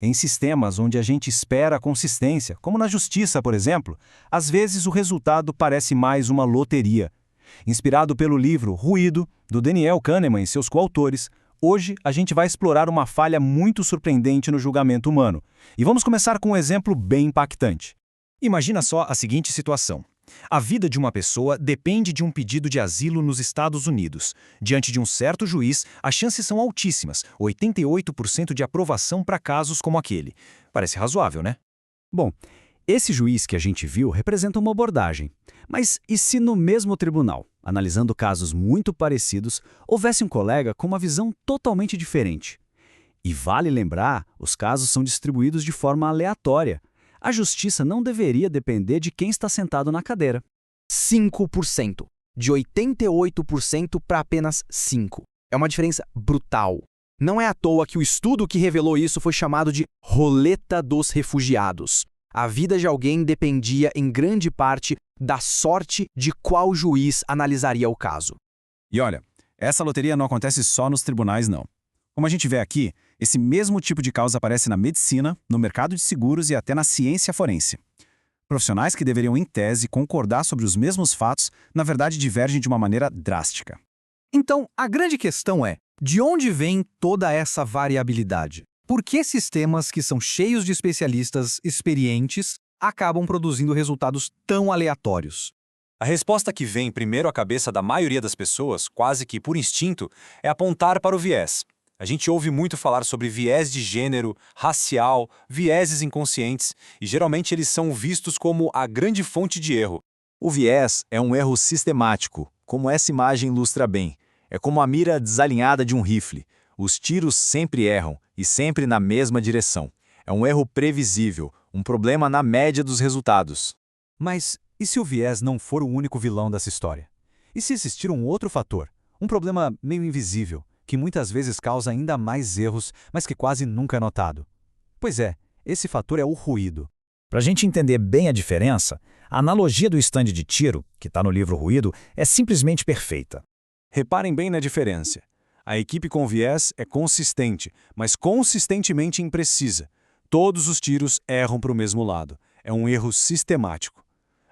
Em sistemas onde a gente espera a consistência, como na justiça, por exemplo, às vezes o resultado parece mais uma loteria. Inspirado pelo livro Ruído, do Daniel Kahneman e seus coautores, hoje a gente vai explorar uma falha muito surpreendente no julgamento humano. E vamos começar com um exemplo bem impactante. Imagina só a seguinte situação. A vida de uma pessoa depende de um pedido de asilo nos Estados Unidos. Diante de um certo juiz, as chances são altíssimas, 88% de aprovação para casos como aquele. Parece razoável, né? Bom, esse juiz que a gente viu representa uma abordagem. Mas e se no mesmo tribunal, analisando casos muito parecidos, houvesse um colega com uma visão totalmente diferente? E vale lembrar, os casos são distribuídos de forma aleatória. A justiça não deveria depender de quem está sentado na cadeira. 5%. De 88% para apenas 5%. É uma diferença brutal. Não é à toa que o estudo que revelou isso foi chamado de roleta dos refugiados. A vida de alguém dependia, em grande parte, da sorte de qual juiz analisaria o caso. E olha, essa loteria não acontece só nos tribunais, não. Como a gente vê aqui, esse mesmo tipo de causa aparece na medicina, no mercado de seguros e até na ciência forense. Profissionais que deveriam, em tese, concordar sobre os mesmos fatos, na verdade divergem de uma maneira drástica. Então, a grande questão é, de onde vem toda essa variabilidade? Por que sistemas que são cheios de especialistas experientes acabam produzindo resultados tão aleatórios? A resposta que vem primeiro à cabeça da maioria das pessoas, quase que por instinto, é apontar para o viés. A gente ouve muito falar sobre viés de gênero, racial, vieses inconscientes, e geralmente eles são vistos como a grande fonte de erro. O viés é um erro sistemático, como essa imagem ilustra bem. É como a mira desalinhada de um rifle. Os tiros sempre erram, e sempre na mesma direção. É um erro previsível, um problema na média dos resultados. Mas e se o viés não for o único vilão dessa história? E se existir um outro fator, um problema meio invisível, que muitas vezes causa ainda mais erros, mas que quase nunca é notado? Pois é, esse fator é o ruído. Para a gente entender bem a diferença, a analogia do estande de tiro, que está no livro Ruído, é simplesmente perfeita. Reparem bem na diferença. A equipe com viés é consistente, mas consistentemente imprecisa. Todos os tiros erram para o mesmo lado. É um erro sistemático.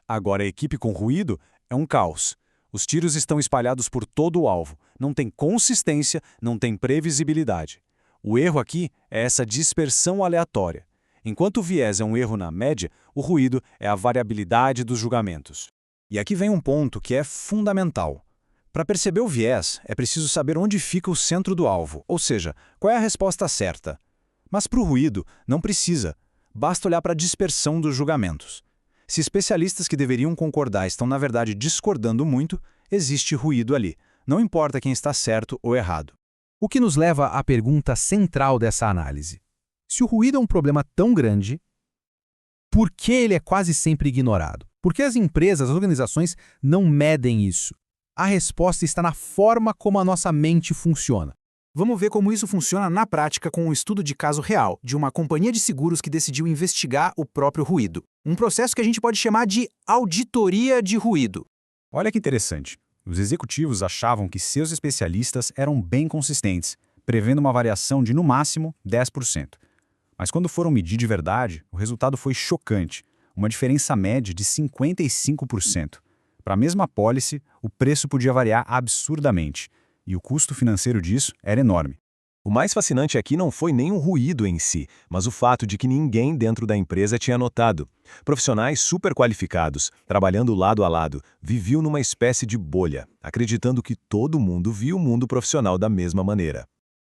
Agora, a equipe com ruído é um caos. Os tiros estão espalhados por todo o alvo. Não tem consistência, não tem previsibilidade. O erro aqui é essa dispersão aleatória. Enquanto o viés é um erro na média, o ruído é a variabilidade dos julgamentos. E aqui vem um ponto que é fundamental. Para perceber o viés, é preciso saber onde fica o centro do alvo, ou seja, qual é a resposta certa. Mas para o ruído, não precisa. Basta olhar para a dispersão dos julgamentos. Se especialistas que deveriam concordar estão, na verdade, discordando muito, existe ruído ali. Não importa quem está certo ou errado. O que nos leva à pergunta central dessa análise. Se o ruído é um problema tão grande, por que ele é quase sempre ignorado? Por que as empresas, as organizações não medem isso? A resposta está na forma como a nossa mente funciona. Vamos ver como isso funciona na prática com um estudo de caso real de uma companhia de seguros que decidiu investigar o próprio ruído. Um processo que a gente pode chamar de auditoria de ruído. Olha que interessante. Os executivos achavam que seus especialistas eram bem consistentes, prevendo uma variação de, no máximo, 10%. Mas quando foram medir de verdade, o resultado foi chocante, uma diferença média de 55%. Para a mesma apólice, o preço podia variar absurdamente, e o custo financeiro disso era enorme. O mais fascinante aqui não foi nem o ruído em si, mas o fato de que ninguém dentro da empresa tinha notado. Profissionais super qualificados, trabalhando lado a lado, viviam numa espécie de bolha, acreditando que todo mundo via o mundo profissional da mesma maneira.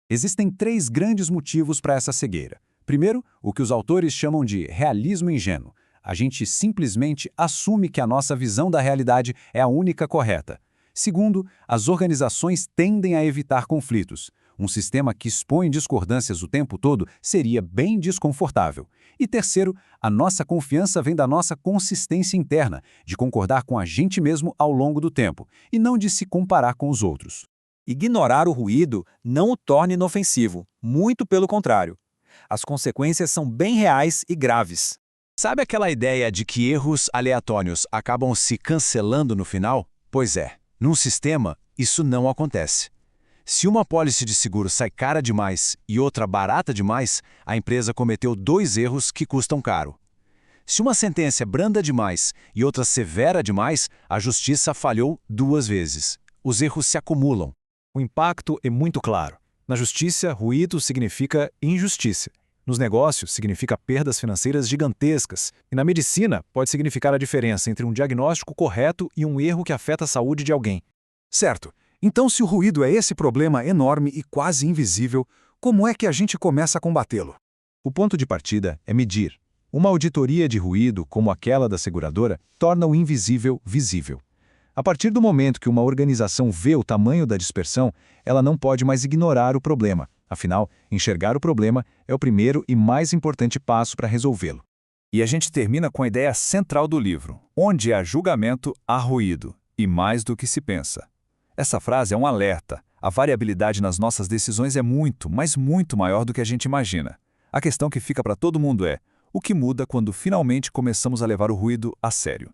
Existem 3 grandes motivos para essa cegueira. Primeiro, o que os autores chamam de realismo ingênuo. A gente simplesmente assume que a nossa visão da realidade é a única correta. Segundo, as organizações tendem a evitar conflitos. Um sistema que expõe discordâncias o tempo todo seria bem desconfortável. E terceiro, a nossa confiança vem da nossa consistência interna, de concordar com a gente mesmo ao longo do tempo, e não de se comparar com os outros. Ignorar o ruído não o torna inofensivo, muito pelo contrário. As consequências são bem reais e graves. Sabe aquela ideia de que erros aleatórios acabam se cancelando no final? Pois é, num sistema, isso não acontece. Se uma apólice de seguro sai cara demais e outra barata demais, a empresa cometeu 2 erros que custam caro. Se uma sentença é branda demais e outra severa demais, a justiça falhou 2 vezes. Os erros se acumulam. O impacto é muito claro. Na justiça, ruído significa injustiça. Nos negócios, significa perdas financeiras gigantescas. E na medicina, pode significar a diferença entre um diagnóstico correto e um erro que afeta a saúde de alguém. Certo. Então, se o ruído é esse problema enorme e quase invisível, como é que a gente começa a combatê-lo? O ponto de partida é medir. Uma auditoria de ruído, como aquela da seguradora, torna o invisível visível. A partir do momento que uma organização vê o tamanho da dispersão, ela não pode mais ignorar o problema. Afinal, enxergar o problema é o primeiro e mais importante passo para resolvê-lo. E a gente termina com a ideia central do livro: onde há julgamento, há ruído, e mais do que se pensa. Essa frase é um alerta. A variabilidade nas nossas decisões é muito, mas muito maior do que a gente imagina. A questão que fica para todo mundo é: o que muda quando finalmente começamos a levar o ruído a sério?